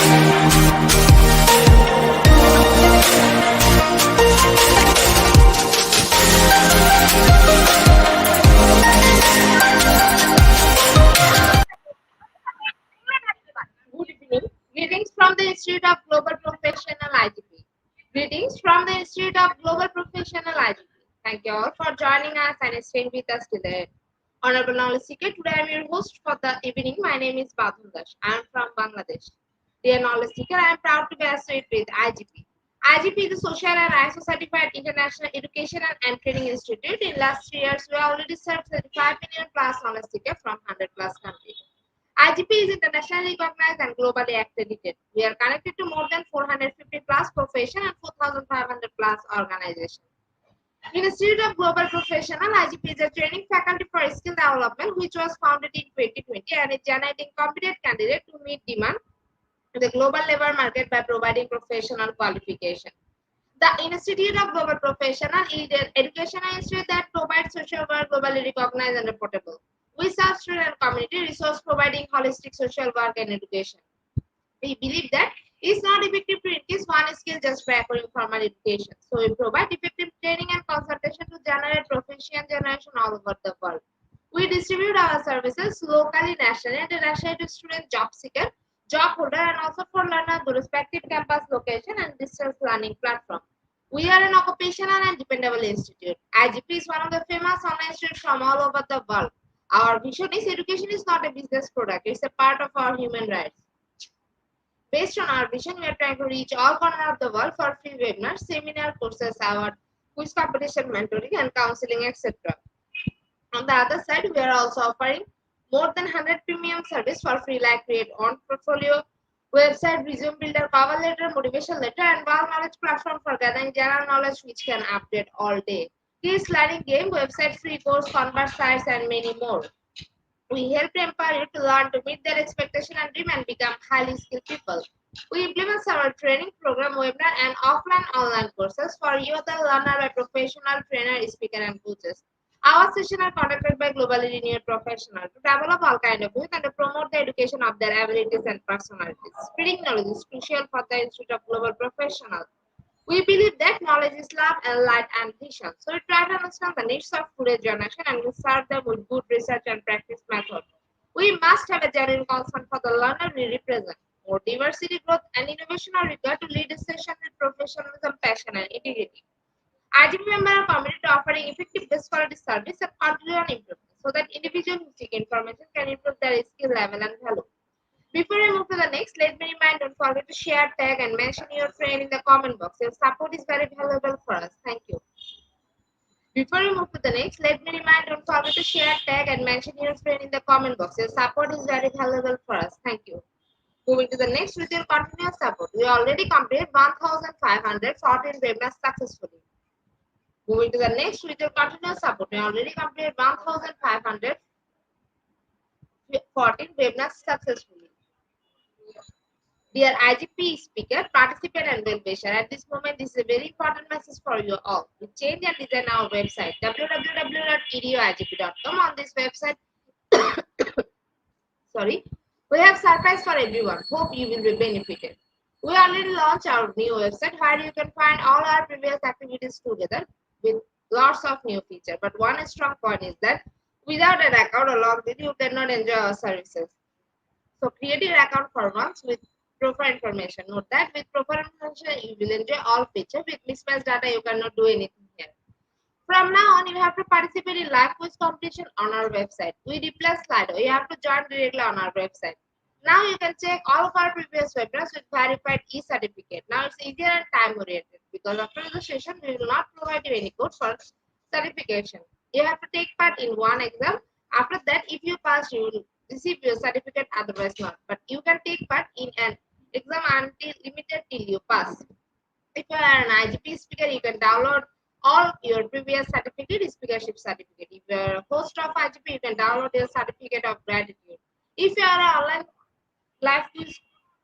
Good evening. Greetings from the Institute of Global Professional IGP. Greetings from the Institute of Global Professional IGP. Thank you all for joining us and staying with us today. Honorable Knowledge Seeker, today I am your host for the evening. My name is Badhun Dash. I am from Bangladesh. Dear Knowledge Seeker, I am proud to be associated with IGP. IGP is a social and ISO certified international educational and training institute. In last 3 years, we have already served 35 million plus knowledge seekers from 100 plus countries. IGP is internationally recognized and globally accredited. We are connected to more than 450 plus profession and 4,500 plus organizations. Institute of Global Professional IGP is a training faculty for skill development which was founded in 2020 and is generating competent candidates to meet demand in the global labor market by providing professional qualification. The Institute of Global Professional is an educational institute that provides social work globally recognized and reportable. We serve student and community resource providing holistic social work and education. We believe that it's not effective to increase one skill just by acquiring formal education. So we provide effective training and consultation to generate professional generation all over the world. We distribute our services locally, nationally, and internationally to student job seeker, job holder, and also for learners to respective campus location and distance learning platform. We are an occupational and dependable institute. IGP is one of the famous online institutes from all over the world. Our vision is education is not a business product, it's a part of our human rights. Based on our vision, we are trying to reach all corners of the world for free webinars, seminar, courses, award, quiz competition, mentoring, and counseling, etc. On the other side, we are also offering more than 100 premium service for free like create on portfolio, website, resume builder, cover letter, motivation letter, and wow knowledge platform for gathering general knowledge which can update all day. Kids learning game, website, free course, convert sites, and many more. We help empower you to learn to meet their expectation and dream and become highly skilled people. We implement several training program, webinar, and offline online courses for you, the learner, by professional trainer, speaker, and coaches. Our sessions are conducted by globally renowned professionals to develop all kinds of youth and to promote the education of their abilities and personalities. Spreading knowledge is crucial for the Institute of Global Professionals. We believe that knowledge is love and light and vision. So we try to understand the needs of today's generation and we serve them with good research and practice methods. We must have a genuine concern for the learner we represent. More diversity, growth, and innovation are required to lead a session with professionalism, passion, and integrity. IGP members are committed to offering effective best quality service and continuous improvement so that individuals who seek information can improve their skill level and value. Before I move to the next, let me remind, don't forget to share, tag, and mention your friend in the comment box. Your support is very valuable for us. Thank you. Before we move to the next, let me remind, don't forget to share, tag, and mention your friend in the comment box. Your support is very valuable for us. Thank you. Moving to the next with your continuous support. We already completed 1,514 webinars successfully. Moving to the next with your continuous support. We already completed 1,514 webinars successfully. Dear IGP speaker, participant, and well-wisher, at this moment, this is a very important message for you all. We change and design our website, www.edioigp.com. On this website, we have surprise for everyone. Hope you will be benefited. We already launched our new website where you can find all our previous activities together with lots of new features. But one strong point is that without an account or logged in, you cannot enjoy our services. So create your account for once with proper information. Note that with proper information, you will enjoy all features. With mismatched data, you cannot do anything here. From now on, you have to participate in live quiz competition on our website. We replace Slido. You have to join directly on our website. Now you can check all of our previous webinars with verified e-certificate. Now it's easier and time-oriented because after the session, we will not provide you any code for certification. You have to take part in one exam. After that, if you pass, you will receive your certificate, otherwise not. But you can take part in an exam until limited till you pass. If you are an IGP speaker, you can download all your previous certificate, speakership certificate. If you are a host of IGP, you can download your certificate of gratitude. If you are an online live quiz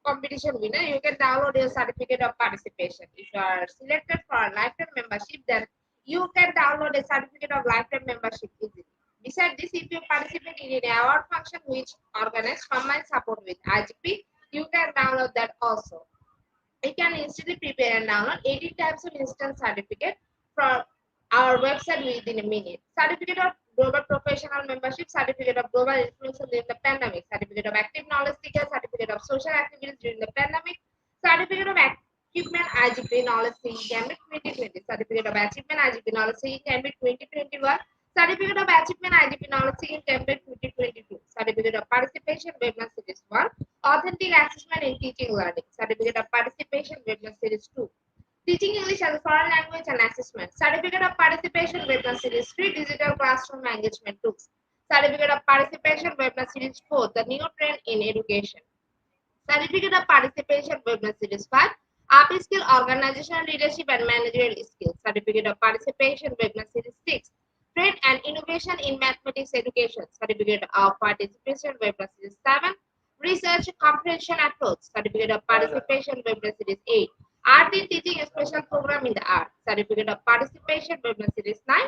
competition winner, you can download your certificate of participation. If you are selected for a lifetime membership, then you can download a certificate of lifetime membership easily. Besides this, if you participate in an award function which organized combined support with IGP, you can and download that also. You can instantly prepare and download 18 types of instant certificate from our website within a minute. Certificate of Global Professional Membership, Certificate of Global Influence during the pandemic, Certificate of Active Knowledge Seeker, Certificate of Social Activities during the pandemic, Certificate of Achievement IGP Knowledge Seeking can be 2020, Certificate of Achievement IGP Knowledge Seeking can be 2021, Certificate of Achievement IGP Knowledge Seeking can be 2022, Certificate of Participation Webinar Series 1, Authentic Assessment in Teaching Learning, Certificate of Participation Webinar Series 2, Teaching English as a Foreign Language and Assessment, Certificate of Participation Webinar Series 3, Digital Classroom Engagement Tools, Certificate of Participation Webinar Series 4, The New Trend in Education, Certificate of Participation Webinar Series 5, AP Skill Organizational Leadership and Managerial Skills, Certificate of Participation Webinar Series 6, Trend and Innovation in Mathematics Education, Certificate of Participation Webinar Series 7, Research Comprehension Approach, Certificate of Participation Webinar Series 8, Art in Teaching a Special Program in the Art, Certificate of Participation Webinar Series 9,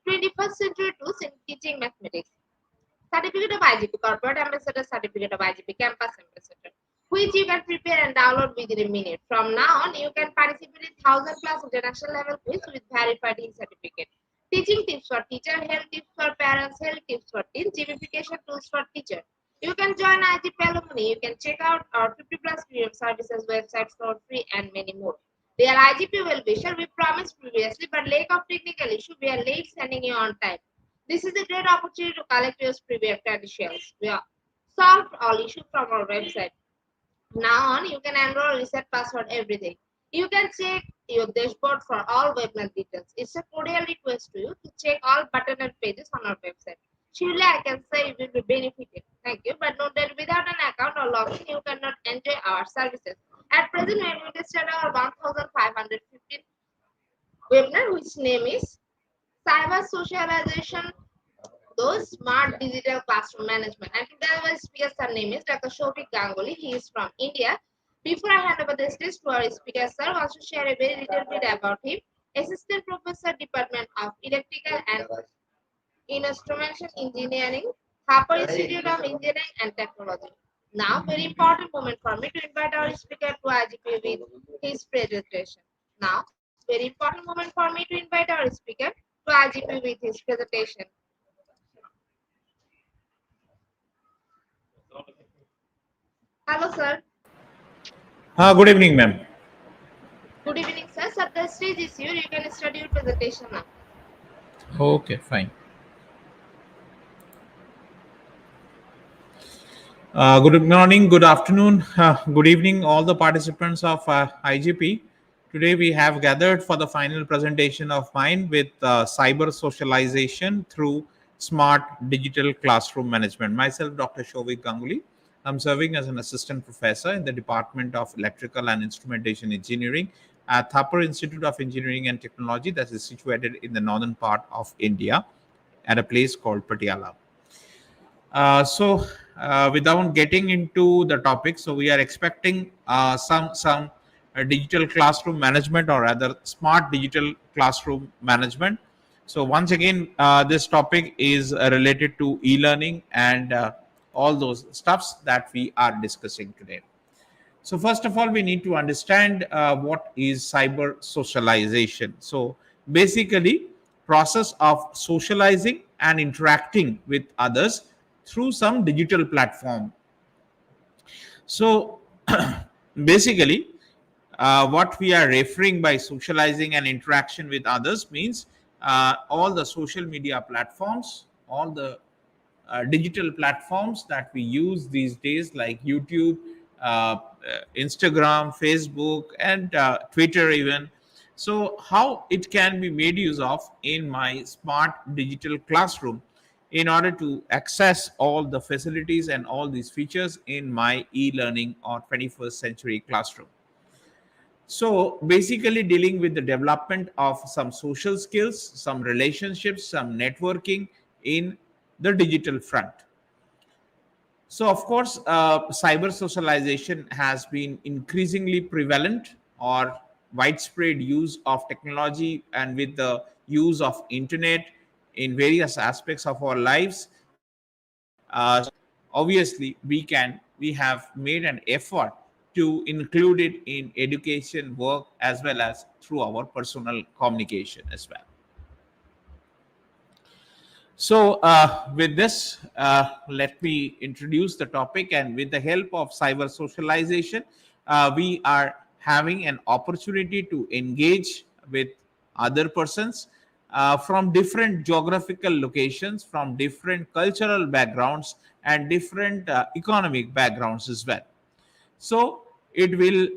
21st Century Tools in Teaching Mathematics, Certificate of IGP Corporate Ambassador, Certificate of IGP Campus Ambassador, which you can prepare and download within a minute. From now on, you can participate in 1000 plus international level quiz with verified certificate. Teaching tips for teacher, health tips for parents, health tips for teens, gamification tools for teacher. You can join IGP alumni. You can check out our 50 plus free of services websites for free and many more. Dear IGP will be sure we promised previously, but lack of technical issue, we are late sending you on time. This is a great opportunity to collect your previous credentials. We have solved all issues from our website. Now on, you can enroll, reset password, everything. You can check your dashboard for all webinar details. It's a cordial request to you to check all button pages on our website. Surely I can say you will be benefited. Thank you. But note that without an account or login, you cannot enjoy our services. At present, we have listed our 1515 webinar, which name is Cybersocialization, those smart digital classroom management. And today our speaker's name is Dr. Shobik Ganguly. He is from India. Before I hand over the stage to our speaker, sir, wants to share a very little bit about him. Assistant Professor, Department of Electrical and Instrumentation Engineering, Harper Institute of Engineering and Technology. Now, very important moment for me to invite our speaker to IGP with his presentation. Now, very important moment for me to invite our speaker to IGP with his presentation. Hello, sir. Good evening, ma'am. Good evening, sir. Sir, the stage is here. You can start your presentation now. Okay, fine. Good morning, good afternoon, good evening, all the participants of IGP. Today we have gathered for the final presentation of mine with cyber socialization through smart digital classroom management. Myself, Dr. Shovik Ganguly. I'm serving as an assistant professor in the Department of Electrical and Instrumentation Engineering at Thapar Institute of Engineering and Technology that is situated in the northern part of India at a place called Patiala. Without getting into the topic, so we are expecting some digital classroom management, or rather smart digital classroom management. So once again, this topic is related to e-learning and all those stuffs that we are discussing today. So first of all, we need to understand what is cyber socialization. So basically, process of socializing and interacting with others through some digital platform. So basically, what we are referring by socializing and interaction with others means all the social media platforms, all the digital platforms that we use these days, like YouTube, Instagram, Facebook, and Twitter even. So how it can be made use of in my smart digital classroom in order to access all the facilities and all these features in my e-learning or 21st century classroom. So basically dealing with the development of some social skills, some relationships, some networking in the digital front. So, of course, cyber socialization has been increasingly prevalent or widespread use of technology, and with the use of internet in various aspects of our lives. Obviously, we have made an effort to include it in education, work, as well as through our personal communication as well. So, with this, let me introduce the topic. And with the help of cyber socialization, we are having an opportunity to engage with other persons from different geographical locations, from different cultural backgrounds, and different economic backgrounds as well. So it will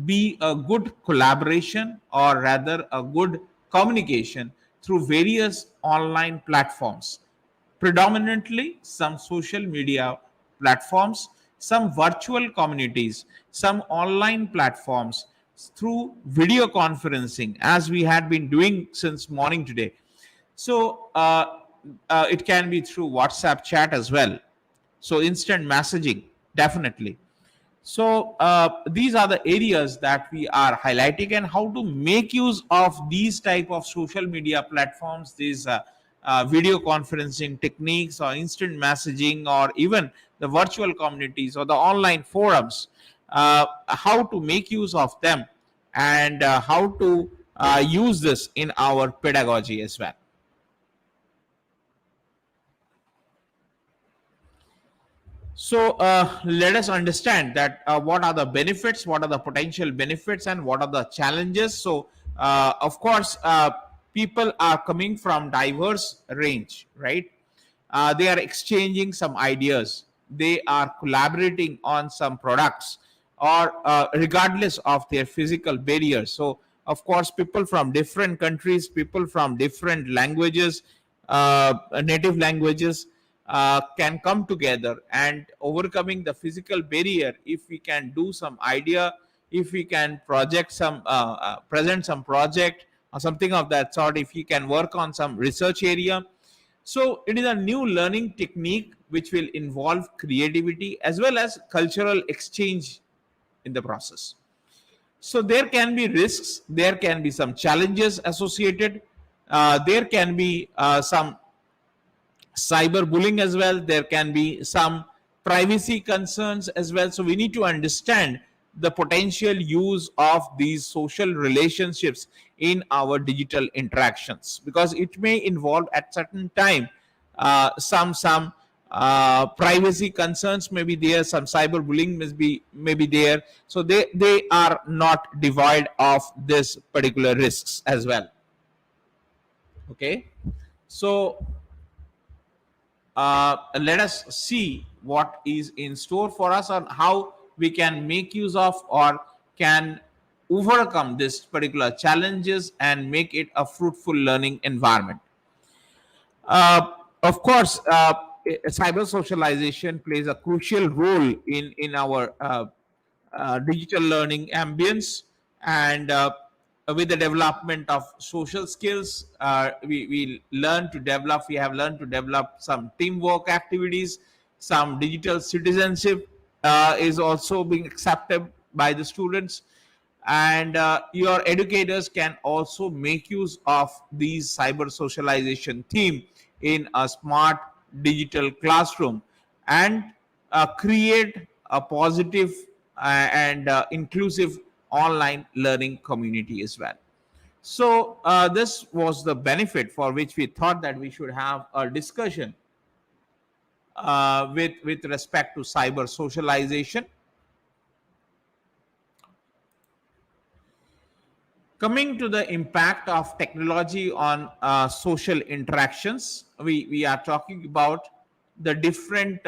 be a good collaboration, or rather a good communication through various online platforms, predominantly some social media platforms, some virtual communities, some online platforms, through video conferencing, as we had been doing since morning today. So it can be through WhatsApp chat as well. So instant messaging, definitely. So these are the areas that we are highlighting, and how to make use of these type of social media platforms, these video conferencing techniques, or instant messaging, or even the virtual communities or the online forums, how to make use of them, and how to use this in our pedagogy as well. So let us understand that what are the benefits, what are the potential benefits, and what are the challenges. So, of course, people are coming from diverse range, right? They are exchanging some ideas. They are collaborating on some products, or regardless of their physical barriers. So, of course, people from different countries, people from different languages, native languages, can come together, and overcoming the physical barrier, if we can do some idea, if we can project some present some project or something of that sort, if we can work on some research area. So it is a new learning technique which will involve creativity as well as cultural exchange in the process. So there can be risks, there can be some challenges associated, there can be some cyberbullying as well, there can be some privacy concerns as well. So we need to understand the potential use of these social relationships in our digital interactions, because it may involve at certain time some privacy concerns may be there, some cyberbullying may be there. So they are not devoid of this particular risks as well. Okay, so let us see what is in store for us, and how we can make use of, or can overcome this particular challenges, and make it a fruitful learning environment. Of course, cyber socialization plays a crucial role in our digital learning ambience, and with the development of social skills, we have learned to develop some teamwork activities, some digital citizenship is also being accepted by the students. And your educators can also make use of these cyber socialization theme in a smart digital classroom, and create a positive and inclusive online learning community as well. So this was the benefit for which we thought that we should have a discussion with respect to cyber socialization. Coming to the impact of technology on social interactions, we are talking about the different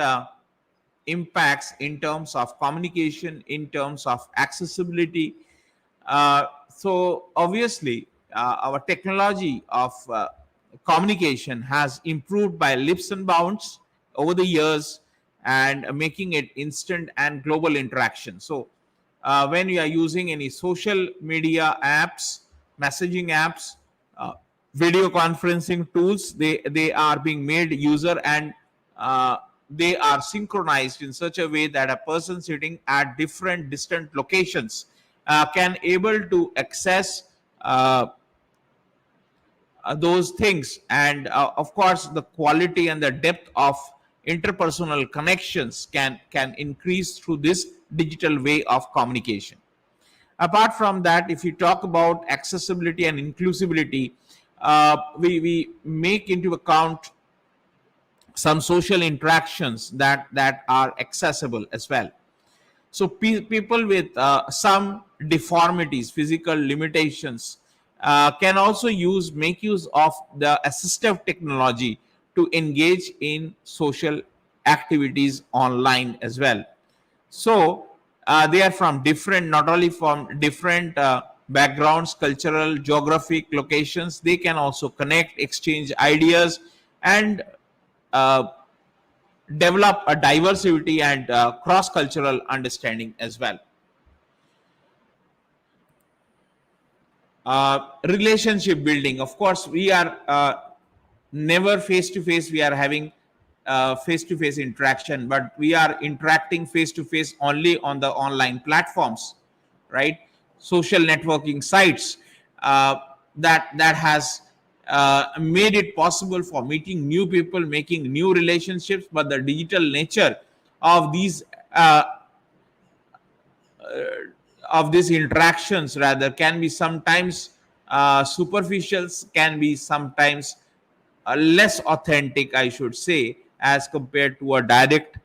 impacts in terms of communication, in terms of accessibility. So obviously, our technology of communication has improved by leaps and bounds over the years, and making it instant and global interaction. So when you are using any social media apps, messaging apps, uh, video conferencing tools, they are being made user, and uh, they are synchronized in such a way that a person sitting at different distant locations can able to access those things. And of course, the quality and the depth of interpersonal connections can increase through this digital way of communication. Apart from that, if you talk about accessibility and inclusivity, we make into account some social interactions that are accessible as well. So people with some deformities, physical limitations, can also make use of the assistive technology to engage in social activities online as well. So they are from different, not only from different backgrounds, cultural, geographic locations. They can also connect, exchange ideas, and uh, develop a diversity and cross-cultural understanding as well. Relationship building, of course, we are never face to face. We are having face to face interaction, but we are interacting face to face only on the online platforms, right? Social networking sites, that has made it possible for meeting new people, making new relationships. But the digital nature of these interactions rather can be sometimes superficial, can be sometimes less authentic, I should say, as compared to a direct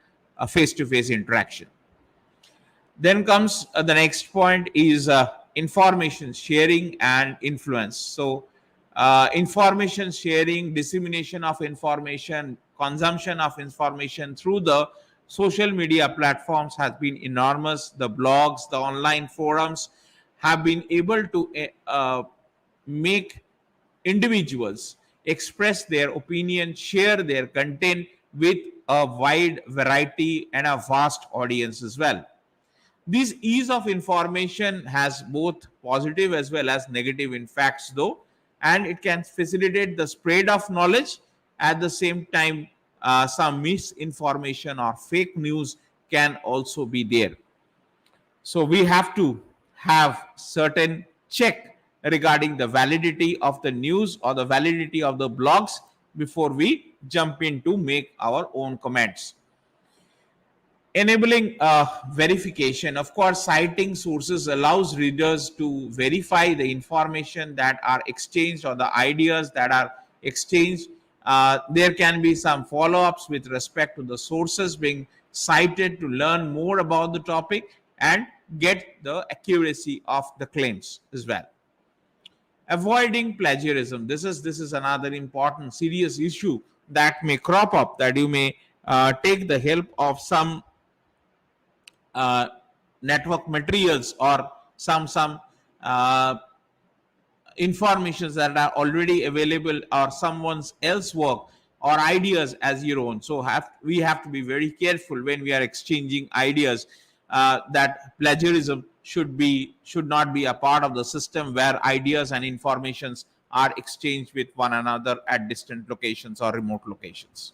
face to face interaction. Then comes the next point is information sharing and influence. So information sharing, dissemination of information, consumption of information through the social media platforms has been enormous. The blogs, the online forums have been able to make individuals express their opinion, share their content with a wide variety and a vast audience as well. This ease of information has both positive as well as negative impacts, though, and it can facilitate the spread of knowledge. At the same time, some misinformation or fake news can also be there. So we have to have certain check regarding the validity of the news or the validity of the blogs before we jump in to make our own comments. Enabling verification, of course, citing sources allows readers to verify the information that are exchanged or the ideas that are exchanged. There can be some follow-ups with respect to the sources being cited to learn more about the topic and get the accuracy of the claims as well. Avoiding plagiarism, this is another important serious issue that may crop up, that you may take the help of some uh, network materials or some informations that are already available or someone's else work or ideas as your own. So we have to be very careful when we are exchanging ideas, that plagiarism should not be a part of the system where ideas and informations are exchanged with one another at distant locations or remote locations.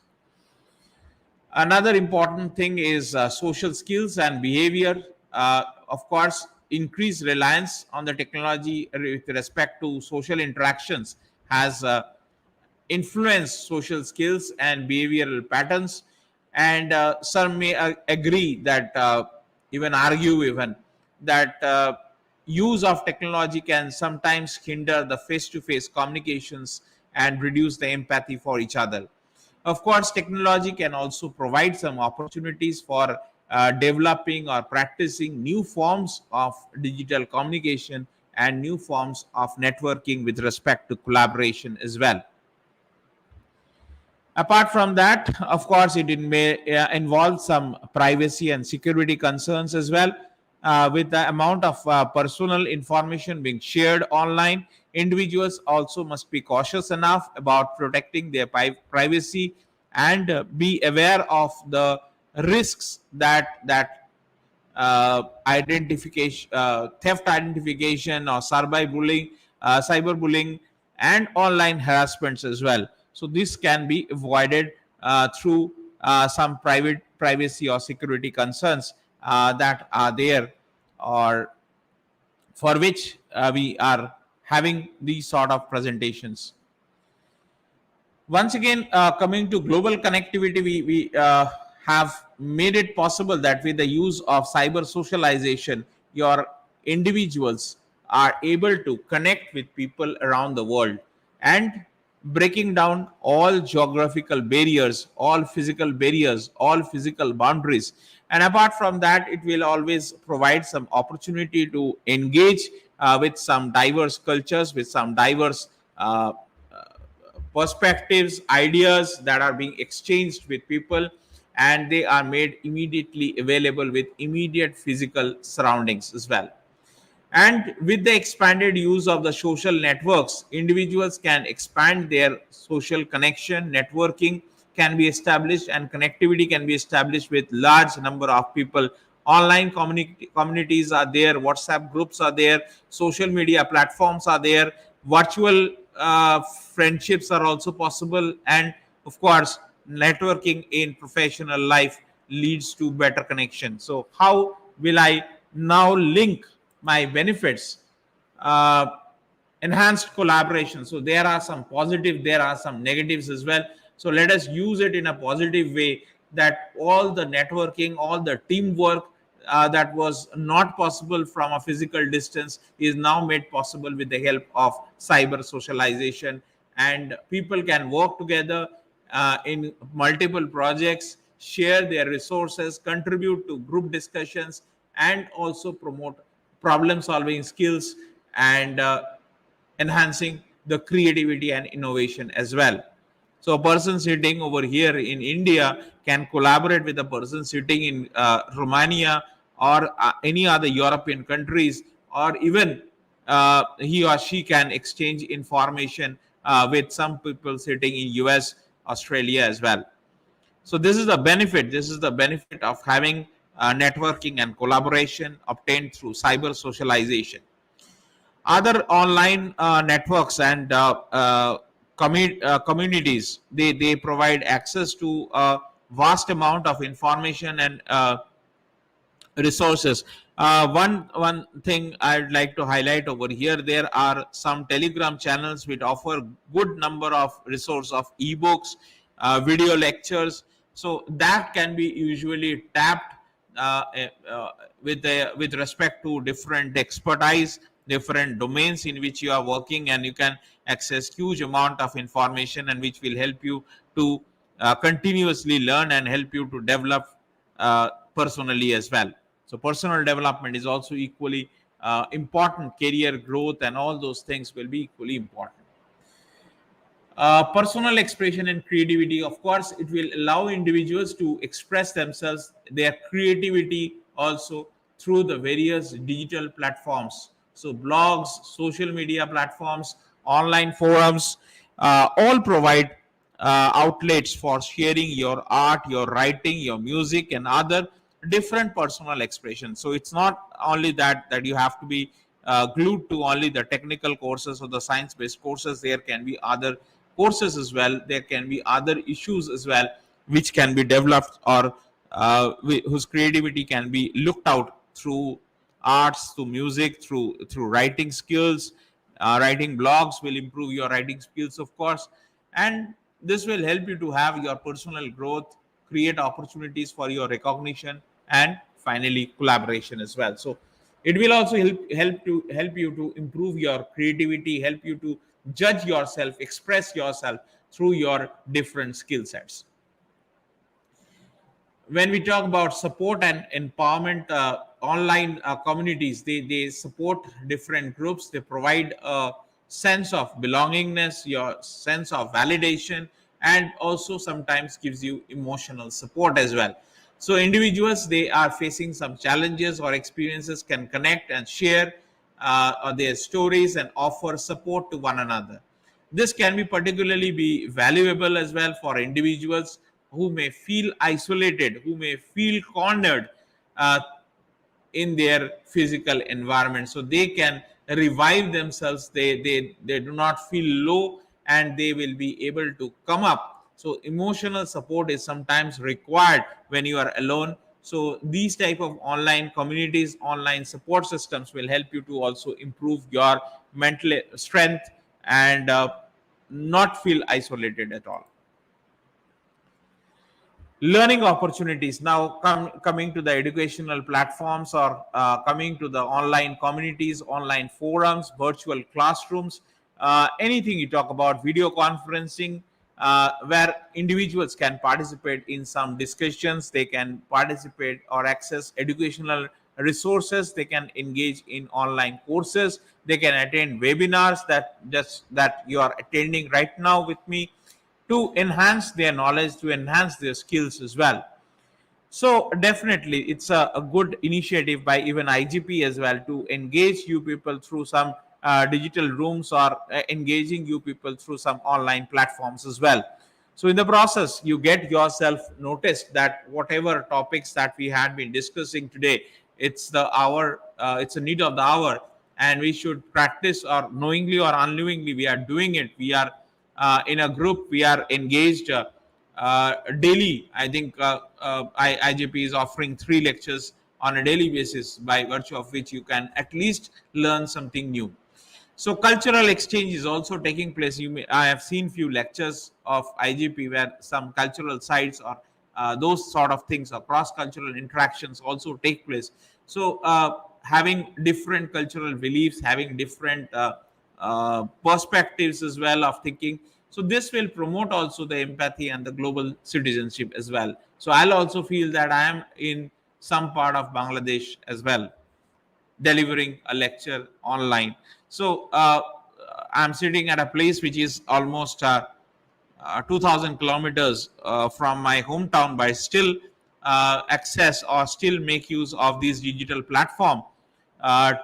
Another important thing is social skills and behavior. Of course, increased reliance on the technology with respect to social interactions has influenced social skills and behavioral patterns. And some may agree that, even argue even, that use of technology can sometimes hinder the face-to-face communications and reduce the empathy for each other. Of course, technology can also provide some opportunities for developing or practicing new forms of digital communication and new forms of networking with respect to collaboration as well. Apart from that, of course, it may involve some privacy and security concerns as well. With the amount of personal information being shared online, individuals also must be cautious enough about protecting their privacy and be aware of the risks that identification, theft identification, or cyberbullying, and online harassments as well. So this can be avoided through some private privacy or security concerns that are there, or for which we are having these sort of presentations. Once again, coming to global connectivity, we have made it possible that with the use of cyber socialization, your individuals are able to connect with people around the world, and breaking down all geographical barriers, all physical boundaries. And apart from that, it will always provide some opportunity to engage with some diverse cultures, with some diverse perspectives, ideas that are being exchanged with people, and they are made immediately available with immediate physical surroundings as well. And with the expanded use of the social networks, individuals can expand their social connection, networking can be established, and connectivity can be established with large number of people. Online communities are there, WhatsApp groups are there, social media platforms are there, virtual friendships are also possible, and of course, networking in professional life leads to better connection. So, how will I now link my benefits? uh, Enhanced collaboration. So there are some positive, there are some negatives as well. So let us use it in a positive way, that all the networking, all the teamwork that was not possible from a physical distance is now made possible with the help of cyber socialization, and people can work together in multiple projects, share their resources, contribute to group discussions, and also promote problem solving skills, and enhancing the creativity and innovation as well. So a person sitting over here in India can collaborate with a person sitting in Romania, or any other European countries, or even he or she can exchange information with some people sitting in US, Australia as well. So this is the benefit. This is the benefit of having networking and collaboration obtained through cyber socialization. Other online networks and communities, they provide access to a vast amount of information and resources. One thing I'd like to highlight over here, there are some Telegram channels which offer good number of resource of ebooks, video lectures. So that can be usually tapped with respect to different expertise, different domains in which you are working, and you can access huge amount of information, and which will help you to continuously learn and help you to develop personally as well. So personal development is also equally important. Career growth and all those things will be equally important. Personal expression and creativity, of course, it will allow individuals to express themselves, their creativity also, through the various digital platforms. So blogs, social media platforms, online forums, all provide outlets for sharing your art, your writing, your music, and other different personal expressions. So it's not only that you have to be glued to only the technical courses or the science based courses. There can be other courses as well, there can be other issues as well, which can be developed, or whose creativity can be looked out through arts, through music, through writing skills. Writing blogs will improve your writing skills, of course, and this will help you to have your personal growth, create opportunities for your recognition, and finally collaboration as well. So it will also help you to improve your creativity, help you to judge yourself, express yourself through your different skill sets. When we talk about support and empowerment, online communities, they support different groups, they provide a sense of belongingness, your sense of validation, and also sometimes gives you emotional support as well. So individuals, they are facing some challenges or experiences, can connect and share their stories and offer support to one another. This can be particularly be valuable as well for individuals who may feel isolated, who may feel cornered uh, in their physical environment. So they can revive themselves. They do not feel low, and they will be able to come up. So emotional support is sometimes required when you are alone. So these type of online communities, online support systems will help you to also improve your mental strength, and not feel isolated at all. Learning opportunities now coming to the educational platforms, or coming to the online communities, online forums, virtual classrooms, anything you talk about, video conferencing, where individuals can participate in some discussions, they can participate or access educational resources, they can engage in online courses, they can attend webinars that you are attending right now with me, to enhance their knowledge, to enhance their skills as well. So definitely, it's a good initiative by even IGP as well, to engage you people through some digital rooms, or engaging you people through some online platforms as well. So in the process, you get yourself noticed that whatever topics that we had been discussing today, it's the hour, it's a need of the hour, and we should practice, or knowingly or unknowingly we are doing it. We are in a group, we are engaged daily. I think IGP is offering 3 lectures on a daily basis, by virtue of which you can at least learn something new. So cultural exchange is also taking place. I have seen few lectures of IGP where some cultural sites, or those sort of things, or cross-cultural interactions also take place. So having different cultural beliefs, having different perspectives as well of thinking. So this will promote also the empathy and the global citizenship as well. So I'll also feel that I am in some part of Bangladesh as well, delivering a lecture online. So I'm sitting at a place which is almost 2000 kilometers from my hometown, but still access or still make use of this digital platform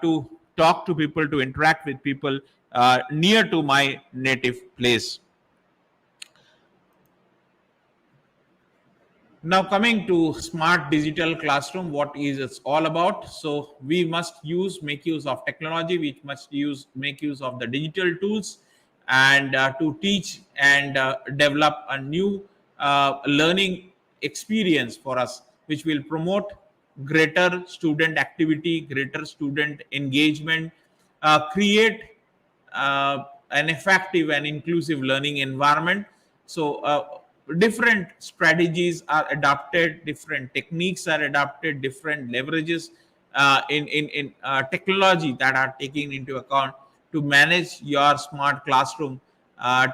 to talk to people, to interact with people near to my native place. Now coming to smart digital classroom, what is it's all about? So we must make use of technology, we must make use of the digital tools, and to teach and develop a new learning experience for us, which will promote greater student activity, greater student engagement, create an effective and inclusive learning environment. So different strategies are adopted, different techniques are adopted, different leverages in technology that are taken into account to manage your smart classroom,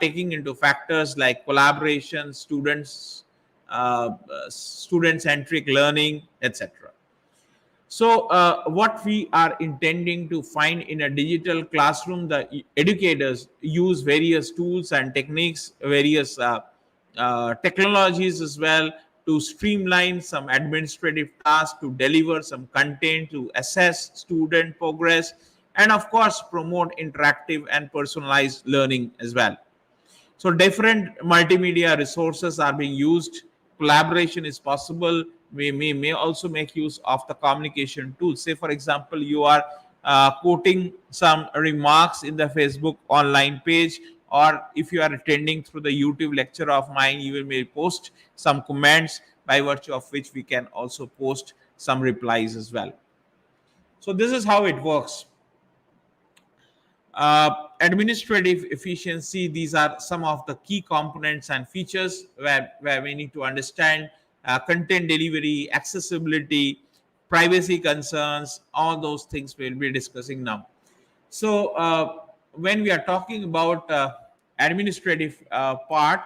taking into factors like collaboration, student centric learning, etc. So, what we are intending to find in a digital classroom, the educators use various tools and techniques, various technologies as well, to streamline some administrative tasks, to deliver some content, to assess student progress, and of course, promote interactive and personalized learning as well. So different multimedia resources are being used. Collaboration is possible. We may also make use of the communication tools. Say, for example, you are quoting some remarks in the Facebook online page, or if you are attending through the YouTube lecture of mine, you may post some comments, by virtue of which we can also post some replies as well. So this is how it works. Administrative efficiency, these are some of the key components and features where we need to understand content delivery, accessibility, privacy concerns, all those things we'll be discussing now. So when we are talking about administrative part,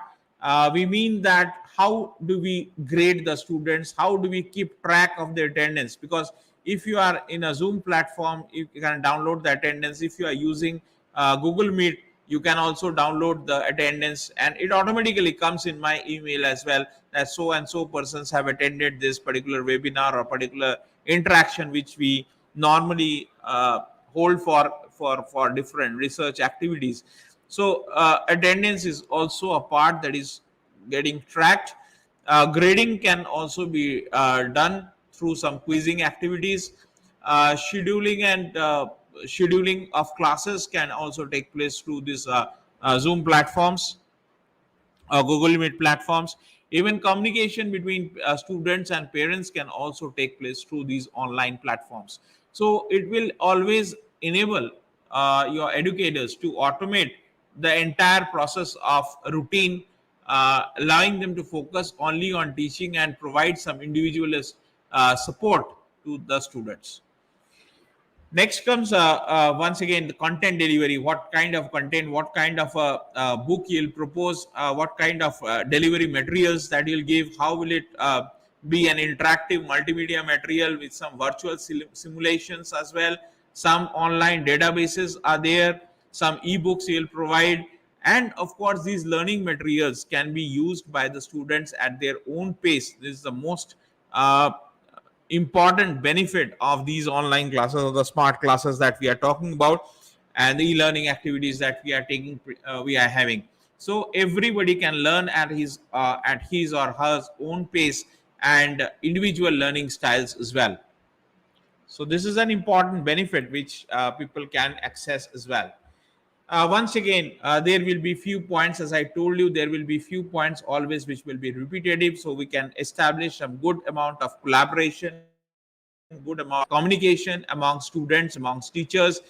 we mean that how do we grade the students, how do we keep track of the attendance? Because if you are in a Zoom platform, you can download the attendance. If you are using Google Meet, you can also download the attendance, and it automatically comes in my email as well, that so and so persons have attended this particular webinar or particular interaction which we normally hold for different research activities. So attendance is also a part that is getting tracked. Grading can also be done through some quizzing activities. Scheduling of classes can also take place through these Zoom platforms, Google Meet platforms. Even communication between students and parents can also take place through these online platforms. So it will always enable your educators to automate the entire process of routine, allowing them to focus only on teaching and provide some individualist support to the students. Next comes once again the content delivery. What kind of content, what kind of book you'll propose, what kind of delivery materials that you'll give, how will it be an interactive multimedia material with some virtual simulations as well. Some online databases are there, some ebooks you'll provide, and of course these learning materials can be used by the students at their own pace. This is the most important benefit of these online classes or the smart classes that we are talking about, and the e-learning activities that we are taking, we are having. So everybody can learn at his or her own pace and individual learning styles as well. So this is an important benefit which people can access as well. Once again, there will be few points, as I told you, there will be few points always which will be repetitive, so we can establish some good amount of collaboration, good amount of communication among students, amongst teachers,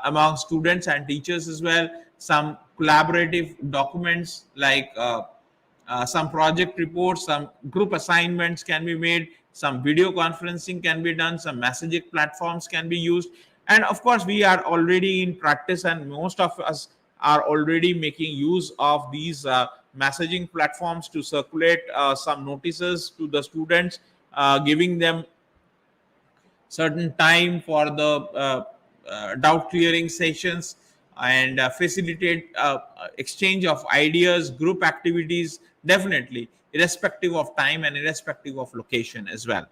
among students and teachers as well. Some collaborative documents like some project reports, some group assignments can be made, some video conferencing can be done, some messaging platforms can be used. And of course we are already in practice, and most of us are already making use of these messaging platforms to circulate some notices to the students, giving them certain time for the doubt clearing sessions, and facilitate exchange of ideas, group activities, definitely irrespective of time and irrespective of location as well.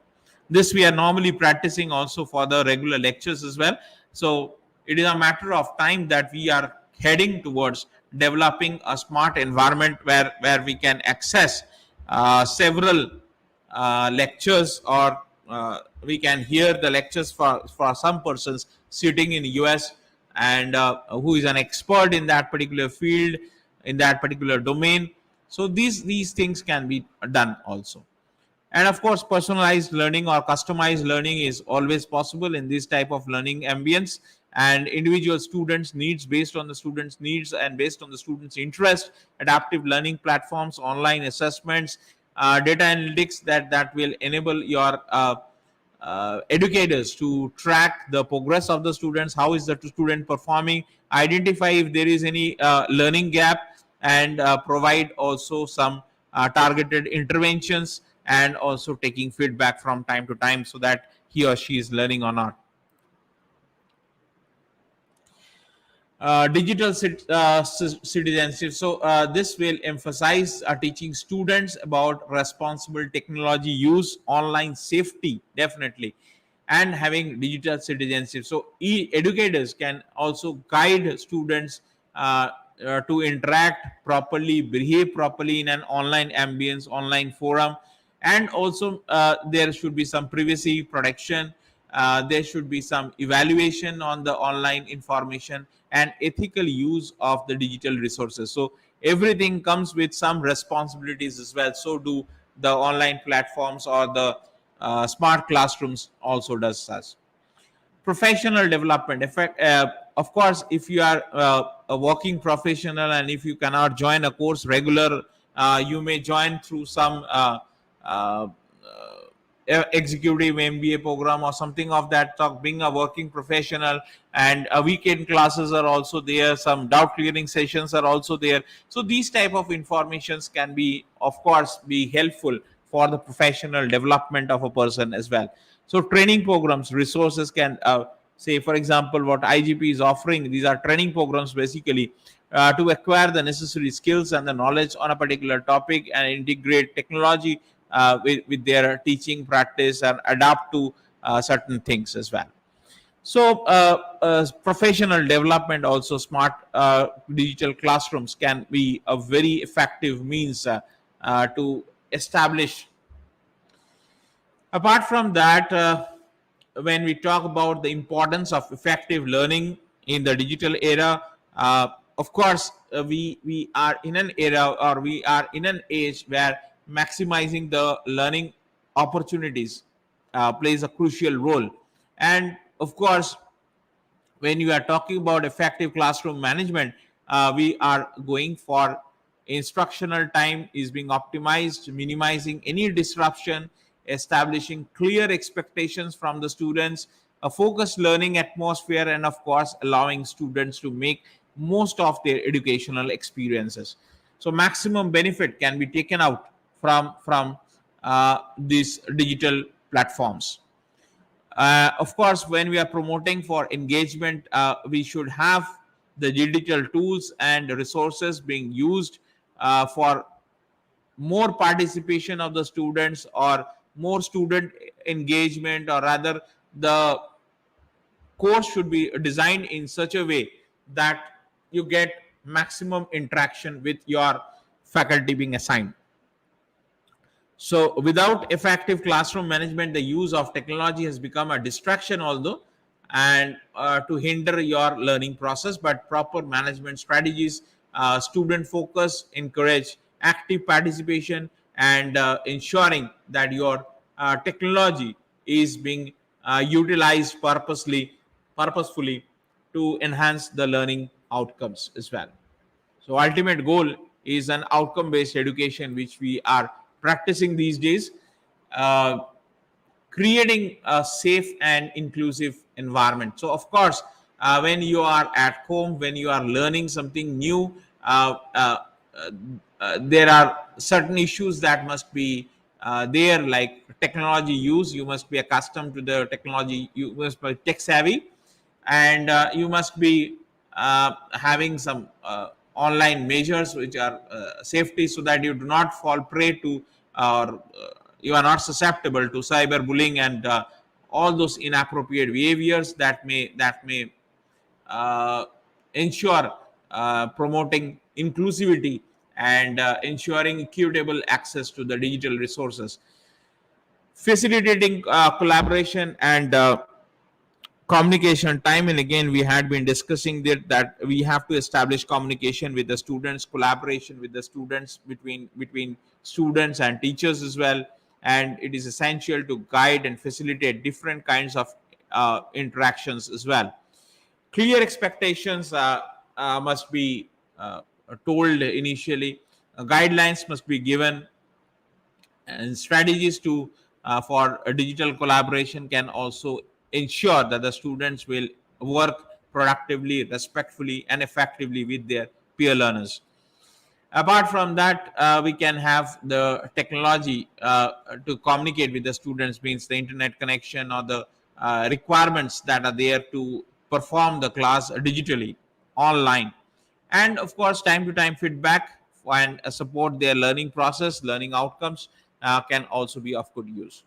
This we are normally practicing also for the regular lectures as well. So it is a matter of time that we are heading towards developing a smart environment where we can access several lectures, or we can hear the lectures for some persons sitting in US, and who is an expert in that particular field, in that particular domain. So these things can be done also. And of course personalized learning or customized learning is always possible in this type of learning ambience, and individual students needs, based on the students needs and based on the students interest, adaptive learning platforms, online assessments, data analytics that will enable your educators to track the progress of the students, how is the student performing, identify if there is any learning gap, and provide also some targeted interventions, and also taking feedback from time to time so that he or she is learning or not. Digital citizenship. So this will emphasize teaching students about responsible technology use, online safety, definitely, and having digital citizenship. So educators can also guide students to interact properly, behave properly in an online ambience, online forum, and also there should be some privacy protection. There should be some evaluation on the online information and ethical use of the digital resources. So everything comes with some responsibilities as well. So do the online platforms or the smart classrooms also does such. Professional development effect, of course if you are a working professional, and if you cannot join a course regular, you may join through some uh, executive MBA program or something of that sort, being a working professional. And weekend classes are also there, some doubt clearing sessions are also there. So these type of informations can be, of course, be helpful for the professional development of a person as well. So training programs, resources can say, for example, what IGP is offering, these are training programs basically to acquire the necessary skills and the knowledge on a particular topic, and integrate technology with their teaching practice, and adapt to certain things as well. So professional development also, smart digital classrooms can be a very effective means to establish. Apart from that, when we talk about the importance of effective learning in the digital era, of course, we are in an era, or we are in an age where maximizing the learning opportunities plays a crucial role. And of course, when you are talking about effective classroom management, we are going for instructional time is being optimized, minimizing any disruption, establishing clear expectations from the students, a focused learning atmosphere, and of course allowing students to make most of their educational experiences. So maximum benefit can be taken out from these digital platforms. Of course, when we are promoting for engagement, we should have the digital tools and resources being used for more participation of the students, or more student engagement, or rather the course should be designed in such a way that you get maximum interaction with your faculty being assigned. So, without effective classroom management, the use of technology has become a distraction, although, and to hinder your learning process. But proper management strategies, student focus, encourage active participation, and ensuring that your technology is being utilized purposefully to enhance the learning outcomes as well. So ultimate goal is an outcome based education, which we are practicing these days, uh, creating a safe and inclusive environment. So of course, when you are at home, when you are learning something new, there are certain issues that must be there, like technology use. You must be accustomed to the technology, you must be tech savvy, and you must be having some online measures which are safety, so that you do not fall prey to, or you are not susceptible to cyberbullying and all those inappropriate behaviors that may uh, ensure promoting inclusivity and ensuring equitable access to the digital resources, facilitating collaboration and communication. Time and again we had been discussing that we have to establish communication with the students, collaboration with the students, between students and teachers as well. And it is essential to guide and facilitate different kinds of interactions as well. Clear expectations must be told initially. Guidelines must be given, and strategies to for a digital collaboration can also ensure that the students will work productively, respectfully, and effectively with their peer learners. Apart from that, we can have the technology to communicate with the students, means the internet connection or the requirements that are there to perform the class digitally online. And of course, time to time feedback and support their learning process, learning outcomes can also be of good use.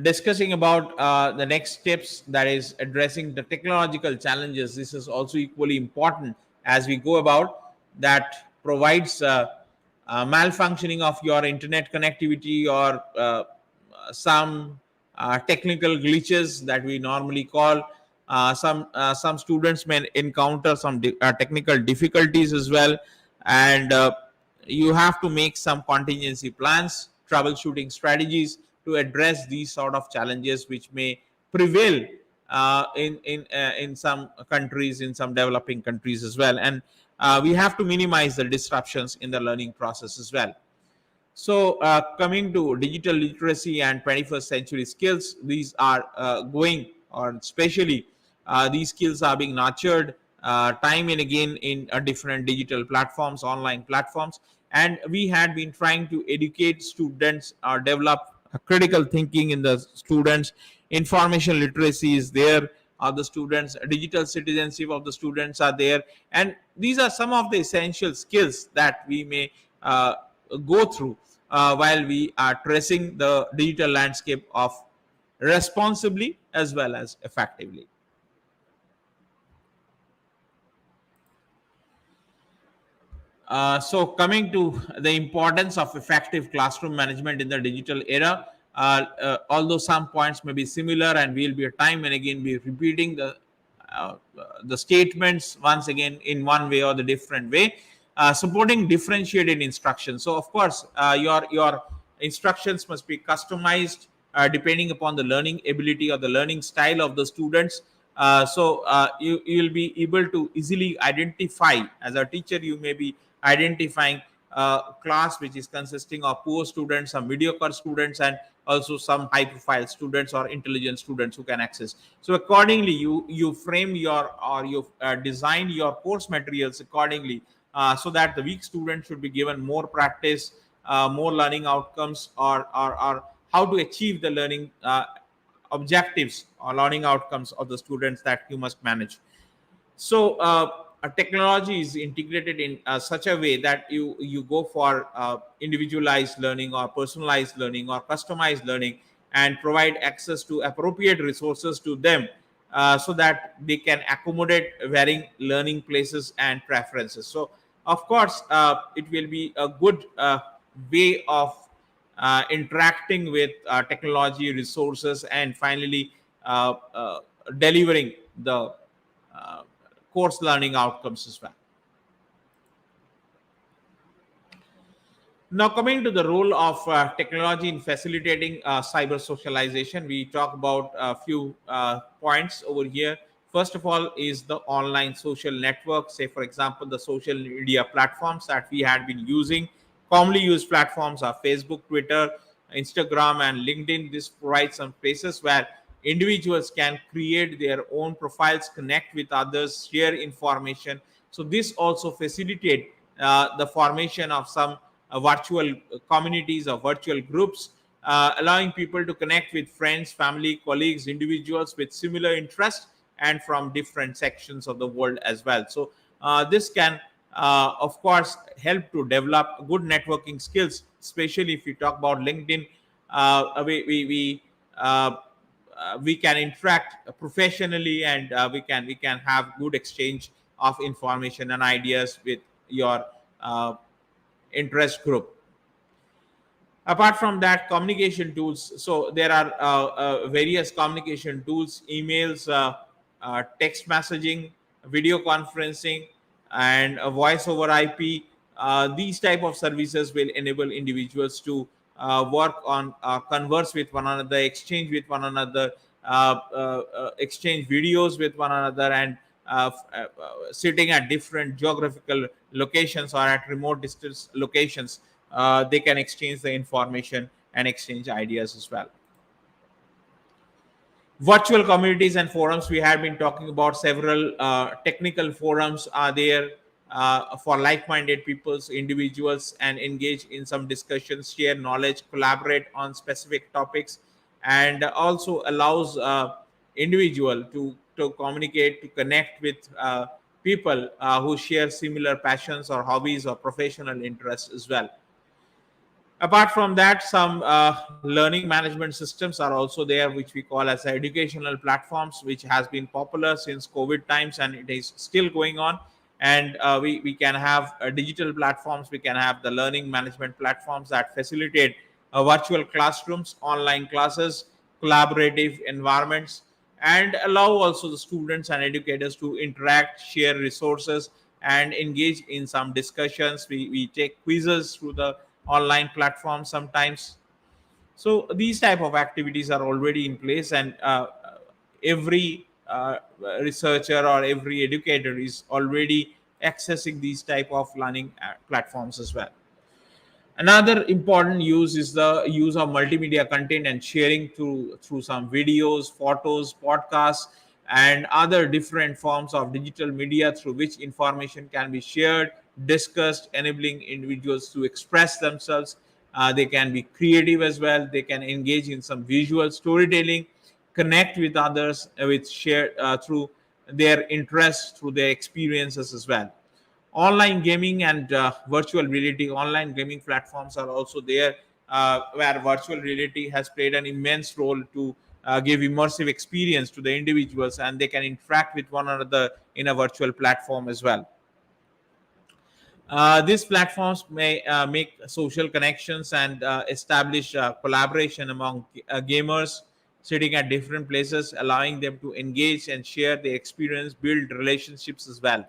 Discussing about the next steps, that is addressing the technological challenges, this is also equally important as we go about that provides malfunctioning of your internet connectivity, or some technical glitches that we normally call. Some students may encounter some technical difficulties as well, and you have to make some contingency plans, troubleshooting strategies to address these sort of challenges which may prevail in some countries, in some developing countries as well. And we have to minimize the disruptions in the learning process as well. So, coming to digital literacy and 21st century skills, these are going, or especially these skills are being nurtured time and again in different digital platforms, online platforms. And we had been trying to educate students or develop a critical thinking in the students. Information literacy is there. The students, digital citizenship of the students are there, and these are some of the essential skills that we may go through while we are tracing the digital landscape of responsibly as well as effectively. So coming to the importance of effective classroom management in the digital era, although some points may be similar, and we'll be time and again be repeating the statements once again in one way or the different way. Supporting differentiated instruction. So of course, your instructions must be customized depending upon the learning ability or the learning style of the students. You will be able to easily identify, as a teacher you may be identifying class which is consisting of poor students, some mediocre students, and also some high profile students or intelligent students who can access. So accordingly you frame your, or you design your course materials accordingly, so that the weak student should be given more practice, more learning outcomes, or how to achieve the learning objectives or learning outcomes of the students that you must manage. So a technology is integrated in such a way that you go for individualized learning or personalized learning or customized learning, and provide access to appropriate resources to them, so that they can accommodate varying learning places and preferences. So of course it will be a good way of interacting with technology resources, and finally delivering the uh, course learning outcomes as well. Now, coming to the role of technology in facilitating cyber socialization, we talk about a few points over here. First of all, is the online social network. Say, for example, the social media platforms that we had been using. Commonly used platforms are Facebook, Twitter, Instagram, and LinkedIn. This provides some places where individuals can create their own profiles, connect with others, share information. So this also facilitate the formation of some virtual communities or virtual groups, allowing people to connect with friends, family, colleagues, individuals with similar interests and from different sections of the world as well. So this can of course help to develop good networking skills, especially if you talk about LinkedIn. We can interact professionally, and we can have good exchange of information and ideas with your uh, interest group. Apart from that, communication tools. So there are various communication tools: emails, text messaging, video conferencing, and voice over ip. These type of services will enable individuals to work on, converse with one another, exchange with one another, exchange videos with one another, and sitting at different geographical locations or at remote distance locations, they can exchange the information and exchange ideas as well. Virtual communities and forums, we have been talking about several technical forums are there for like-minded peoples, individuals, and engage in some discussions, share knowledge, collaborate on specific topics, and also allows individual to communicate, to connect with people who share similar passions or hobbies or professional interests as well. Apart from that, some learning management systems are also there, which we call as educational platforms, which has been popular since COVID times, and it is still going on. And we can have digital platforms, we can have the learning management platforms that facilitate virtual classrooms, online classes, collaborative environments, and allow also the students and educators to interact, share resources, and engage in some discussions. We take quizzes through the online platforms sometimes. So these type of activities are already in place, and every researcher or every educator is already accessing these type of learning platforms as well. Another important use is the use of multimedia content and sharing through some videos, photos, podcasts, and other different forms of digital media through which information can be shared, discussed, enabling individuals to express themselves. They can be creative as well. They can engage in some visual storytelling, connect with others with share through their interests, through their experiences as well. Online gaming and virtual reality, online gaming platforms are also there, where virtual reality has played an immense role to give immersive experience to the individuals, and they can interact with one another in a virtual platform as well. These platforms may make social connections and establish collaboration among gamers sitting at different places, allowing them to engage and share their experience, build relationships as well.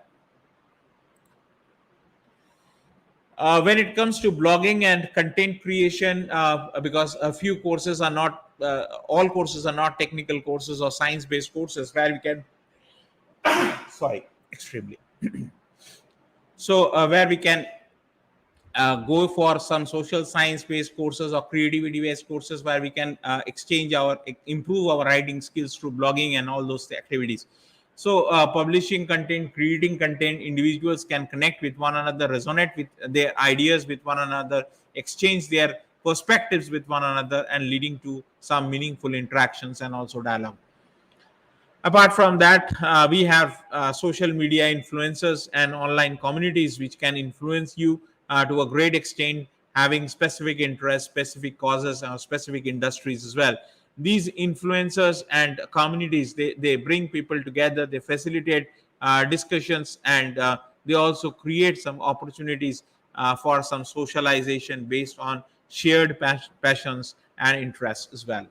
When it comes to blogging and content creation, because a few courses are not all courses are not technical courses or science based courses where we can Sorry, extremely. So where we can go for some social science based courses or creativity based courses where we can exchange our improve our writing skills through blogging and all those activities. So publishing content, creating content, individuals can connect with one another, resonate with their ideas with one another, exchange their perspectives with one another, and leading to some meaningful interactions and also dialogue. Apart from that, we have social media influencers and online communities which can influence you to a great extent, having specific interests, specific causes, or specific industries as well. These influencers and communities, they bring people together, they facilitate discussions, and they also create some opportunities for some socialization based on shared passions and interests as well.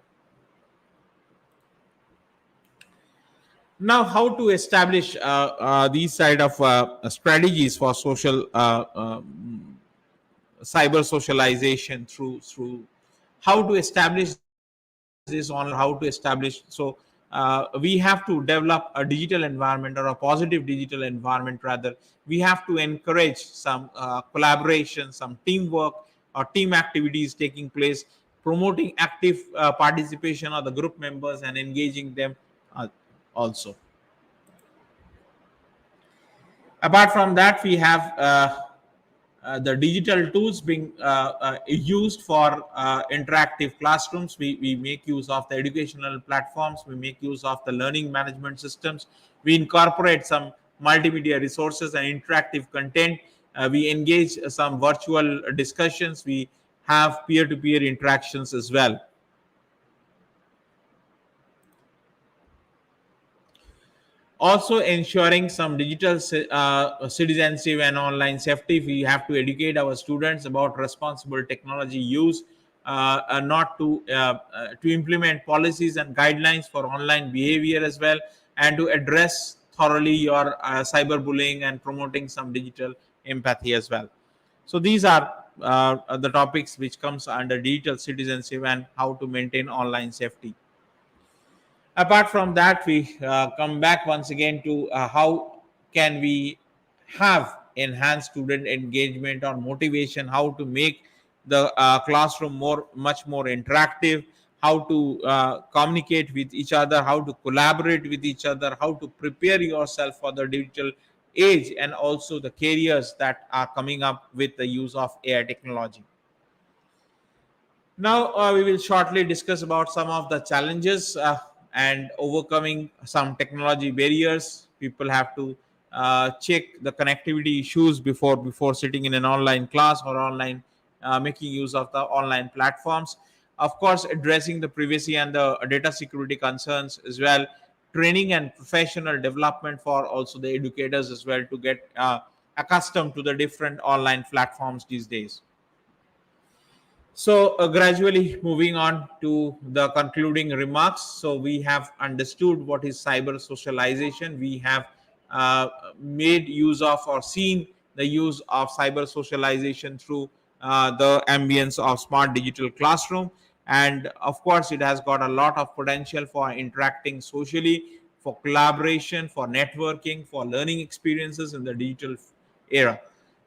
Now, how to establish these side of strategies for social cyber socialization through how to establish this online, how to establish. So we have to develop a digital environment or a positive digital environment rather. We have to encourage some collaboration, some teamwork or team activities taking place, promoting active participation of the group members and engaging them also. Apart from that, we have the digital tools being used for interactive classrooms. We make use of the educational platforms, we make use of the learning management systems, we incorporate some multimedia resources and interactive content, we engage some virtual discussions, we have peer-to-peer interactions as well. Also ensuring some digital citizenship and online safety. We have to educate our students about responsible technology use, not to implement policies and guidelines for online behavior as well, and to address thoroughly your cyberbullying and promoting some digital empathy as well. So these are the topics which comes under digital citizenship and how to maintain online safety. Apart from that, we come back once again to how can we have enhanced student engagement or motivation, how to make the classroom much more interactive, how to communicate with each other, how to collaborate with each other, how to prepare yourself for the digital age, and also the careers that are coming up with the use of AI technology. Now, we will shortly discuss about some of the challenges and overcoming some technology barriers. People have to check the connectivity issues before sitting in an online class or online making use of the online platforms. Of course, addressing the privacy and the data security concerns as well. Training and professional development for also the educators as well to get accustomed to the different online platforms these days. So, gradually moving on to the concluding remarks. So, we have understood what is cyber socialization. We have made use of or seen the use of cyber socialization through the ambience of smart digital classroom. And of course, it has got a lot of potential for interacting socially, for collaboration, for networking, for learning experiences in the digital era.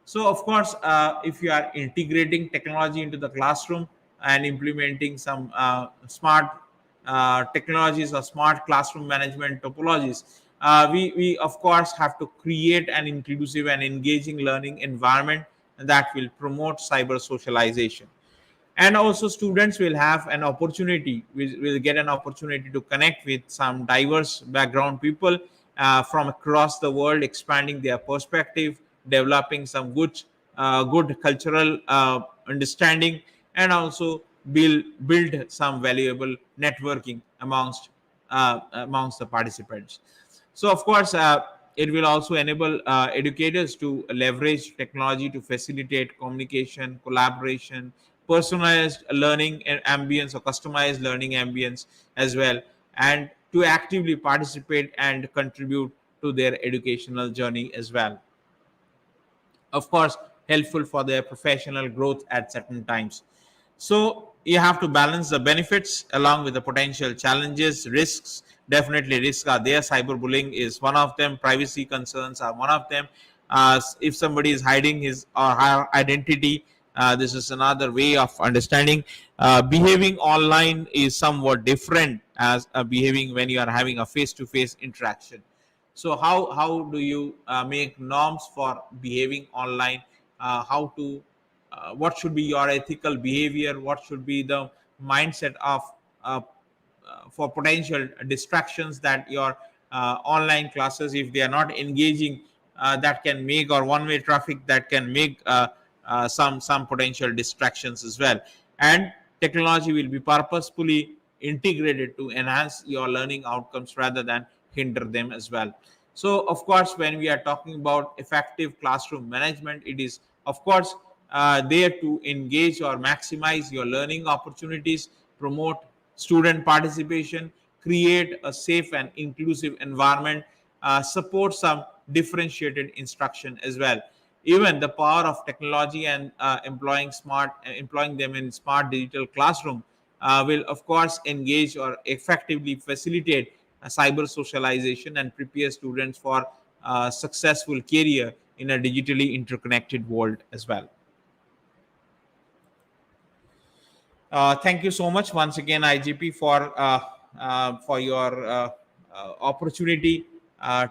So, of course, if you are integrating technology into the classroom and implementing some smart technologies or smart classroom management topologies, we, of course, have to create an inclusive and engaging learning environment that will promote cyber socialization. And also students will have an opportunity, will get an opportunity to connect with some diverse background people from across the world, expanding their perspective, developing some good cultural understanding, and also build some valuable networking amongst the participants. So, of course, it will also enable educators to leverage technology to facilitate communication, collaboration, personalized learning and ambience or customized learning ambience as well, and to actively participate and contribute to their educational journey as well. Of course, helpful for their professional growth at certain times. So you have to balance the benefits along with the potential challenges, risks definitely risks are there. Cyberbullying is one of them. Privacy concerns are one of them. If somebody is hiding his or her identity, this is another way of understanding. Behaving online is somewhat different as behaving when you are having a face-to-face interaction. So how do you make norms for behaving online? How to What should be your ethical behavior? What should be the mindset of uh, for potential distractions that your online classes, if they are not engaging, that can make, or one way traffic that can make some potential distractions as well. And technology will be purposefully integrated to enhance your learning outcomes rather than hinder them as well. So of course, when we are talking about effective classroom management, it is of course there to engage or maximize your learning opportunities, promote student participation, create a safe and inclusive environment, support some differentiated instruction as well. Even the power of technology and employing them in smart digital classroom will of course engage or effectively facilitate cyber socialization and prepare students for successful career in a digitally interconnected world as well. Thank you so much once again, IGP, for your opportunity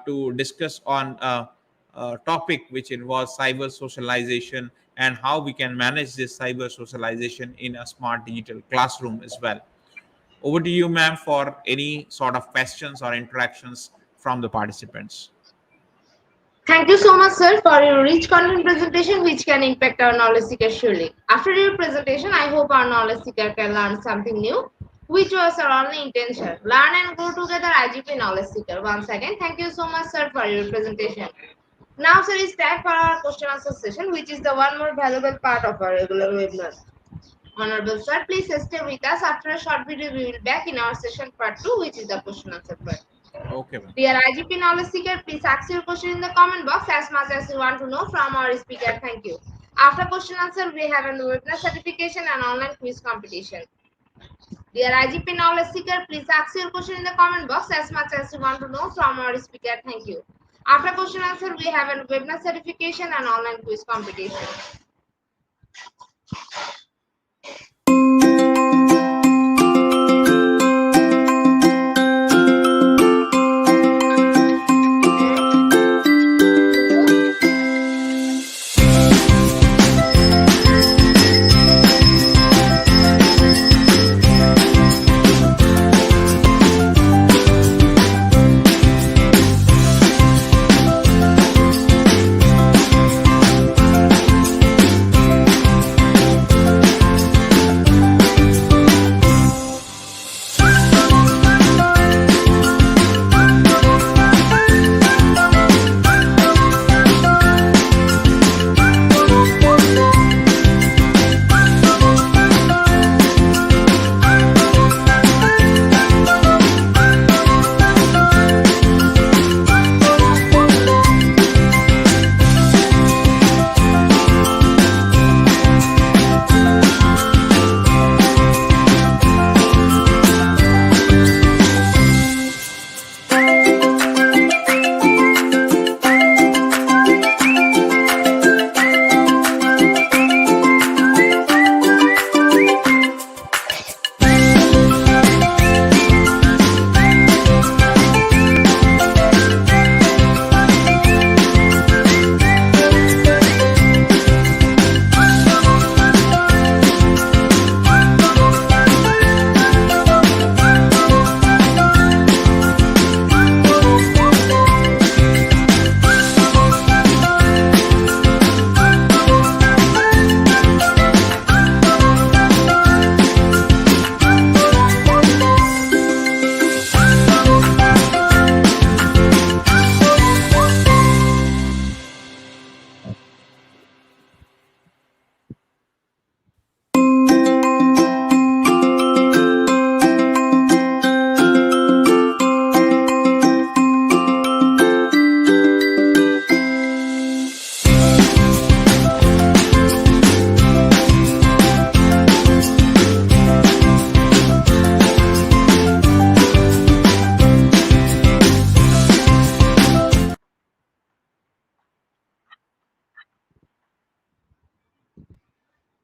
to discuss on a topic which involves cyber socialization and how we can manage this cyber socialization in a smart digital classroom as well. Over to you, ma'am, for any sort of questions or interactions from the participants. Thank you so much, sir, for your rich content presentation, which can impact our knowledge seeker surely. After your presentation, I hope our knowledge seeker can learn something new, which was our only intention. Learn and grow together, IGP Knowledge Seeker. Once again, thank you so much, sir, for your presentation. Now, sir, it's time for our question answer session, which is the one more valuable part of our regular webinar. Honorable sir, please stay with us. After a short video, we will be back in our session part 2, which is the question answer part. Okay, ma'am. Dear IGP Knowledge Seeker, please ask your question in the comment box as much as you want to know from our speaker. Thank you. After question answer, we have a webinar certification and online quiz competition. Dear IGP Knowledge Seeker, please ask your question in the comment box as much as you want to know from our speaker. Thank you. After question answer, we have a webinar certification and online quiz competition.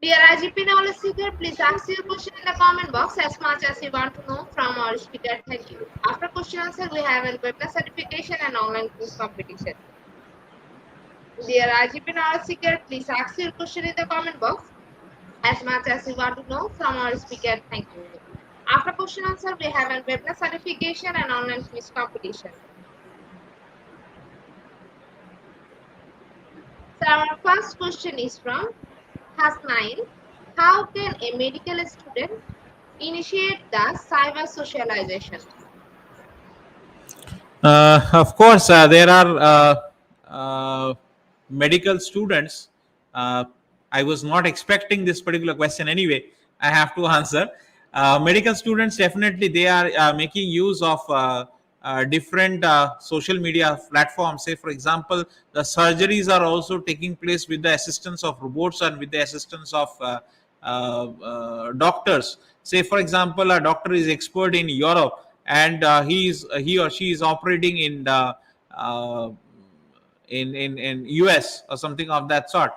Dear IGP knowledge seeker, please ask your question in the comment box as much as you want to know from our speaker. Thank you. After question answer, we have a webinar certification and online quiz competition. Dear IGP knowledge seeker, please ask your question in the comment box as much as you want to know from our speaker. Thank you. After question answer, we have a webinar certification and online quiz competition. So our first question is from Hasnain. How can a medical student initiate the cyber socialization? Of course, there are medical students. Uh, I was not expecting this particular question anyway. I have to answer. Medical students definitely they are making use of different social media platforms. Say, for example, the surgeries are also taking place with the assistance of robots and with the assistance of doctors. Say, for example, a doctor is expert in Europe and he or she is operating in the uh, in US or something of that sort.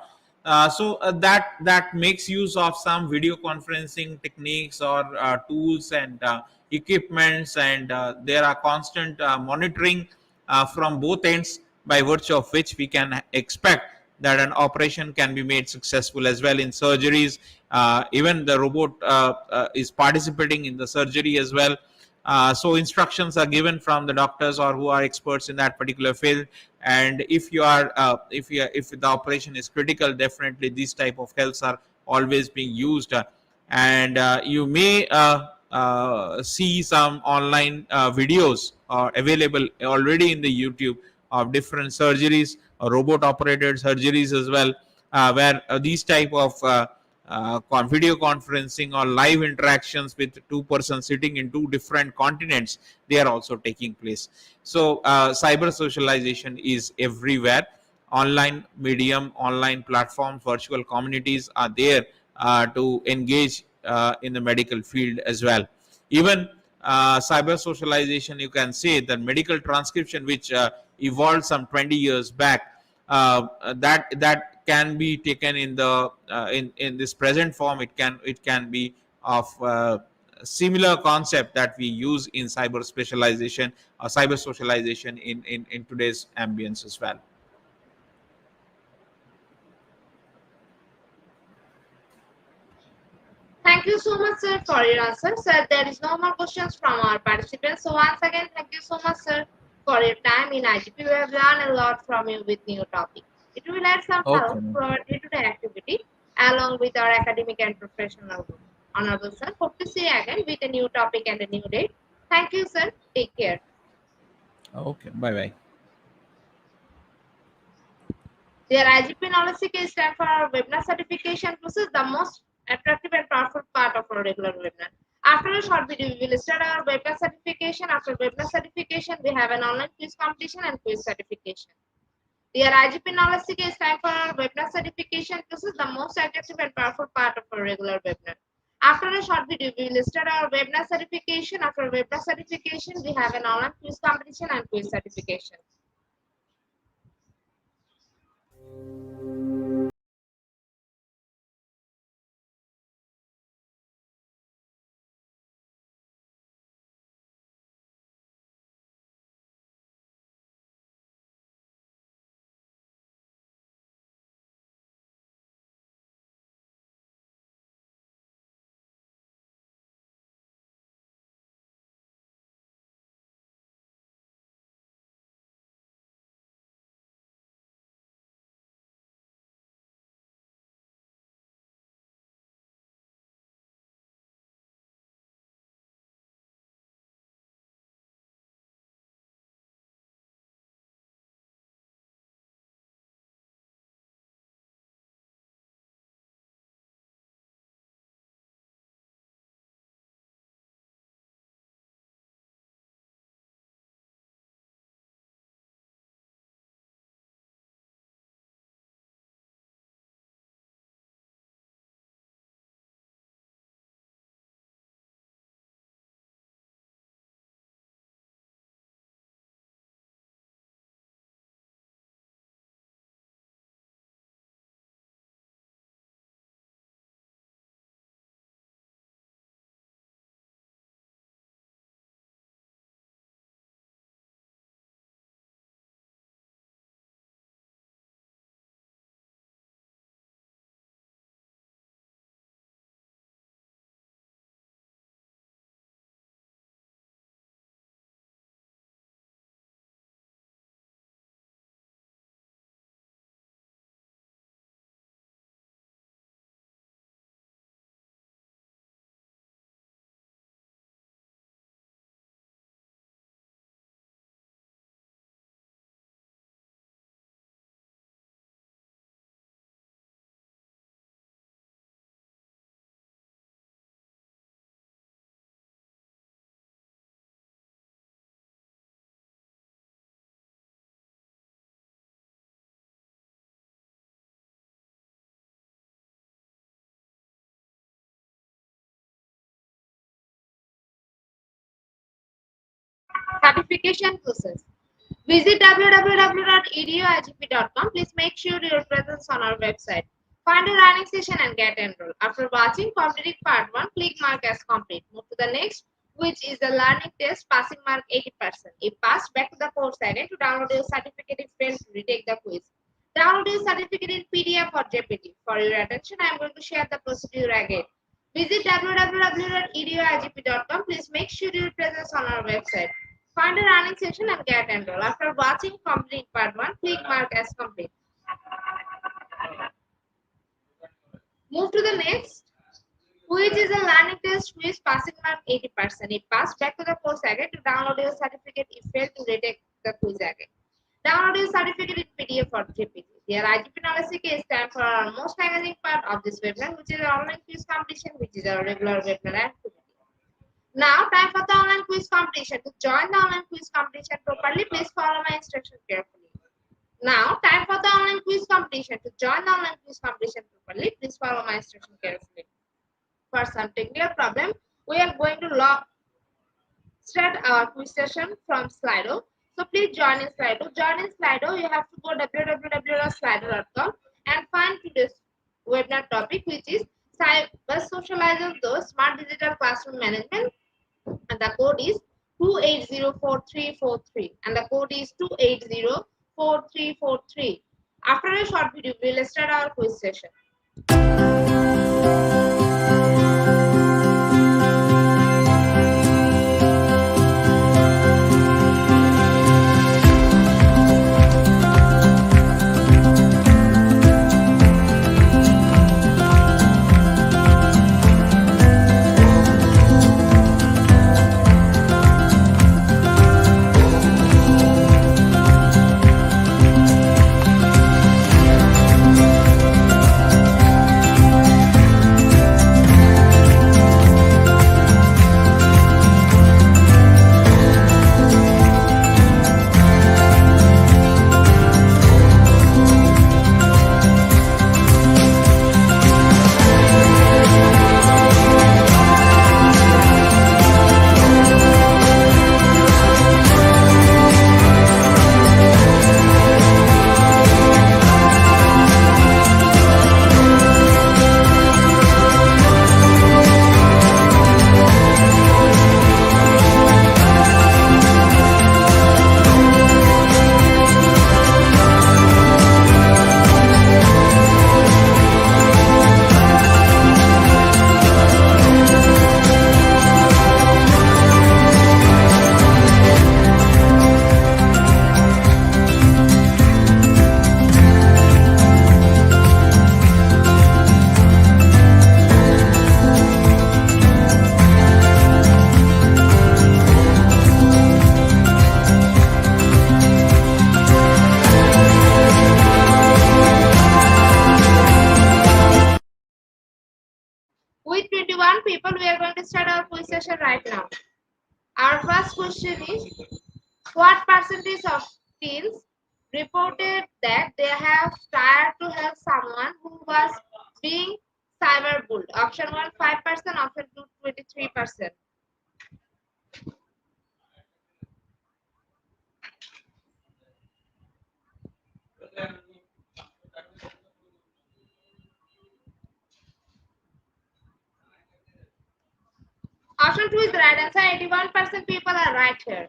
That makes use of some video conferencing techniques or tools and equipments, and there are constant monitoring from both ends, by virtue of which we can expect that an operation can be made successful as well in surgeries. Even the robot is participating in the surgery as well. So instructions are given from the doctors or who are experts in that particular field, and if the operation is critical, definitely these type of helps are always being used. And you may see some online videos are available already in the YouTube of different surgeries or robot operated surgeries as well, where these type of video conferencing or live interactions with two persons sitting in two different continents, they are also taking place. So cyber socialization is everywhere. Online medium, online platforms, virtual communities are there to engage in the medical field as well. Even cyber socialization, you can say that medical transcription, which evolved some 20 years back, that can be taken in the in this present form. It can be of similar concept that we use in cyber specialization or cyber socialization in today's ambience as well. Thank you so much, sir, for your answer. Sir, there is no more questions from our participants. So once again, thank you so much, sir, for your time in IGP. We have learned a lot from you with new topic. It will add some help Okay. to our day-to-day activity along with our academic and professional growth. Honorable sir, hope to see you again with a new topic and a new date. Thank you, sir. Take care. Okay, bye bye. Their IGP knowledge seeker is time for our webinar certification. This is the most attractive and powerful part of our regular webinar. After a short video, we will start our webinar certification. After webinar certification, we have an online quiz competition and quiz certification. Dear IGP knowledge seeker, is time for our webinar certification. This is the most attractive and powerful part of our regular webinar. After a short video, we will start our webinar certification. After webinar certification, we have an online quiz competition and quiz certification. Certification process. Visit www.eduigp.com. Please make sure your presence on our website. Find a running session and get enrolled. After watching completing part 1, click mark as complete. Move to the next, which is the learning test passing mark 80%. If passed, back to the course again to download your certificate if failed to retake the quiz. Download your certificate in PDF or JPG. For your attention, I am going to share the procedure again. Visit www.eduigp.com. Please make sure your presence on our website. Find a running session and get enrolled. After watching complete part 1, click mark as complete. Move to the next, which is a learning test quiz passing mark 80%. If passed, back to the course again to download your certificate. If failed, to retake the quiz again. Download your certificate in PDF or JPG. Here, IGP Knowledge Seeker is time for our most engaging part of this webinar, which is our online quiz competition, which is our regular webinar activity. Now, time for the online quiz competition. To join the online quiz competition properly, please follow my instructions carefully. Now, time for the online quiz competition. To join the online quiz competition properly, please follow my instructions carefully. For some technical problem, we are going to start our quiz session from Slido. So please join in Slido. Join in Slido, you have to go www.slido.com and find today's webinar topic, which is Cybersocialization, the Smart Digital Classroom Management, and the code is 2804343, and the code is 2804343. After a short video, we will start our quiz session. With 21 people, we are going to start our quiz session right now. Our first question is, what percentage of teens reported that they have tried to help someone who was being cyberbullied? Option 1, 5%, option 2, 23%. Option 2 is the right answer. 81% people are right here.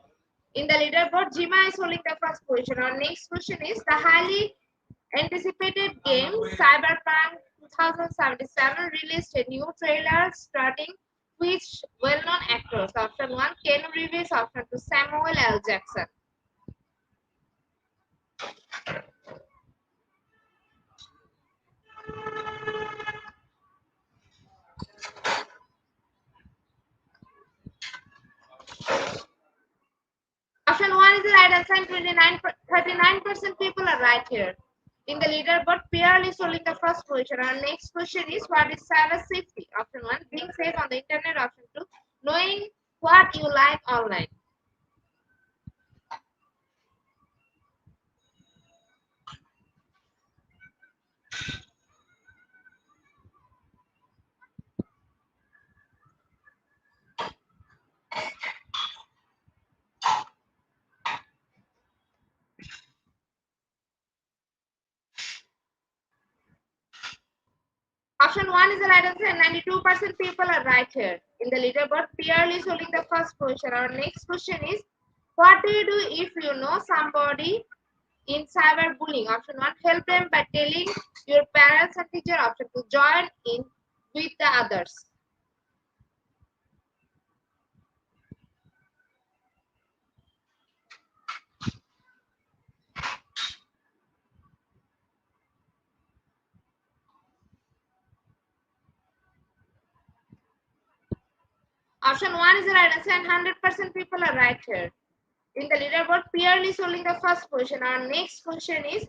In the leaderboard, Jima is holding the first position. Our next question is, the highly anticipated game Cyberpunk 2077 released a new trailer starting which well-known actors? Option 1, Ken Reeves. Option 2, Samuel L. Jackson. Option 1 is the right answer, and 39% people are right here. In the leaderboard, Pierre is holding the first position. Our next question is, what is cyber safety? Option 1, being safe on the internet. Option 2, knowing what you like online. Option 1 is the right answer, and 92% people are right here. In the leaderboard, Pierre is holding the first position. Our next question is, what do you do if you know somebody in cyberbullying? Option 1, help them by telling your parents and teacher. Option 2, join in with the others. Option 1 is the right answer, and 100% people are right here. In the leaderboard, Pierre is holding the first position. Our next question is,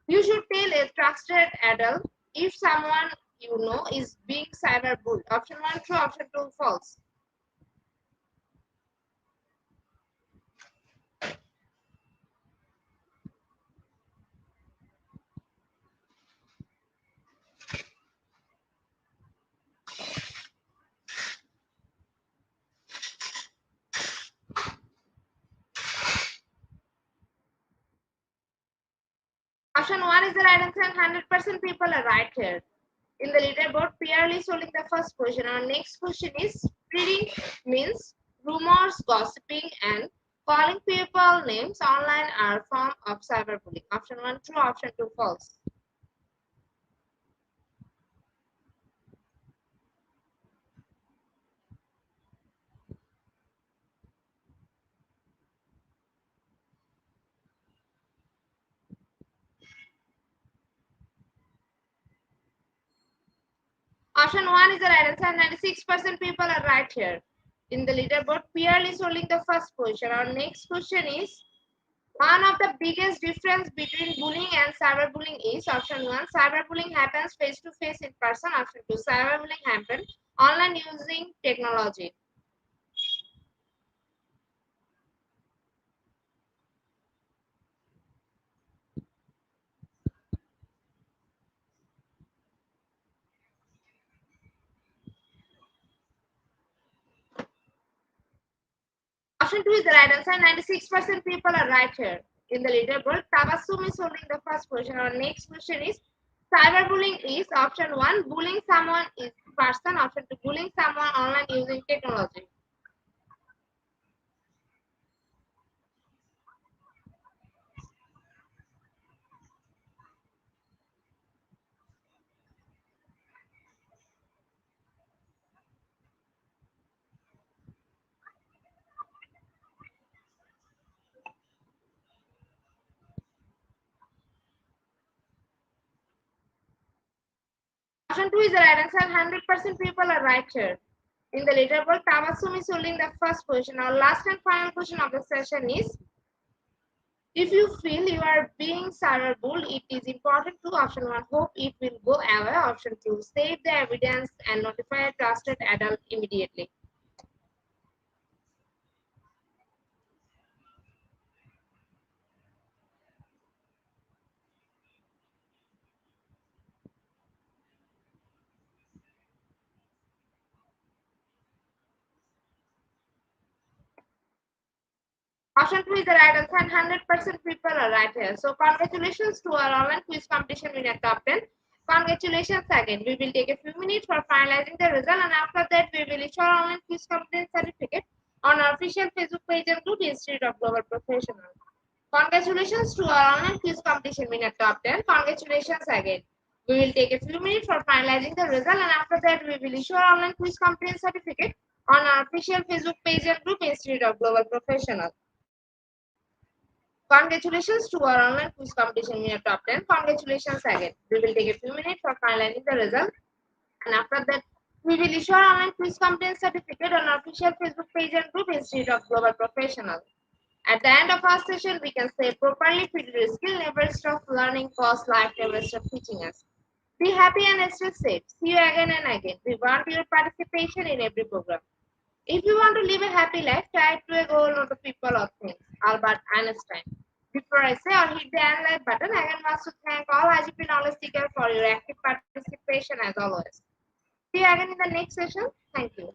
you should tell a trusted adult if someone you know is being cyberbullied. Option 1 true, option 2 false. Option 1 is the right answer, and 100% people are right here. In the leaderboard, Pierre is holding the first position. Our next question is, spreading means rumors, gossiping, and calling people names online are a form of cyberbullying. Option 1 true, option 2 false. Option 1 is the right answer. 96% people are right here. In the leaderboard, Pierre is holding the first position. Our next question is, one of the biggest difference between bullying and cyberbullying is option 1, cyberbullying happens face to face in person. Option 2, cyberbullying happens online using technology. Option 2 is the right answer. 96% people are right here. In the leaderboard, Tabassum is holding the first position. Our next question is, cyberbullying is option 1, bullying someone is person. Option 2, bullying someone online using technology. Option 2 is the right answer. 100% people are right here. In the leaderboard, Tabassum is holding the first position. Our last and final question of the session is, if you feel you are being cyberbullied, it is important to option 1, hope it will go away. Option 2, save the evidence and notify a trusted adult immediately. Option 2 is the right answer, and 100% people are right here. So, congratulations to our online quiz competition winner top 10. Congratulations again. We will take a few minutes for finalizing the result, and after that, we will issue our online quiz competence certificate on our official Facebook page and group Institute of Global Professionals. Congratulations to our online quiz competition winner top 10. Congratulations again. We will take a few minutes for finalizing the result, and after that, we will issue our online quiz competence certificate on our official Facebook page and group Institute of Global Professionals. Congratulations to our online quiz competition in your top 10. Congratulations again. We will take a few minutes for finalizing the result, and after that, we will issue our online quiz competence certificate on our official Facebook page and group Institute of Global Professionals. At the end of our session, we can say properly fitted skill never stop learning, cause life never stop teaching us. Be happy and stay safe. See you again and again. We want your participation in every program. If you want to live a happy life, try to a goal, not the people or things. Albert Einstein. Before I say or hit the end like button, I again want to thank all IGP knowledge seekers for your active participation as always. See you again in the next session. Thank you.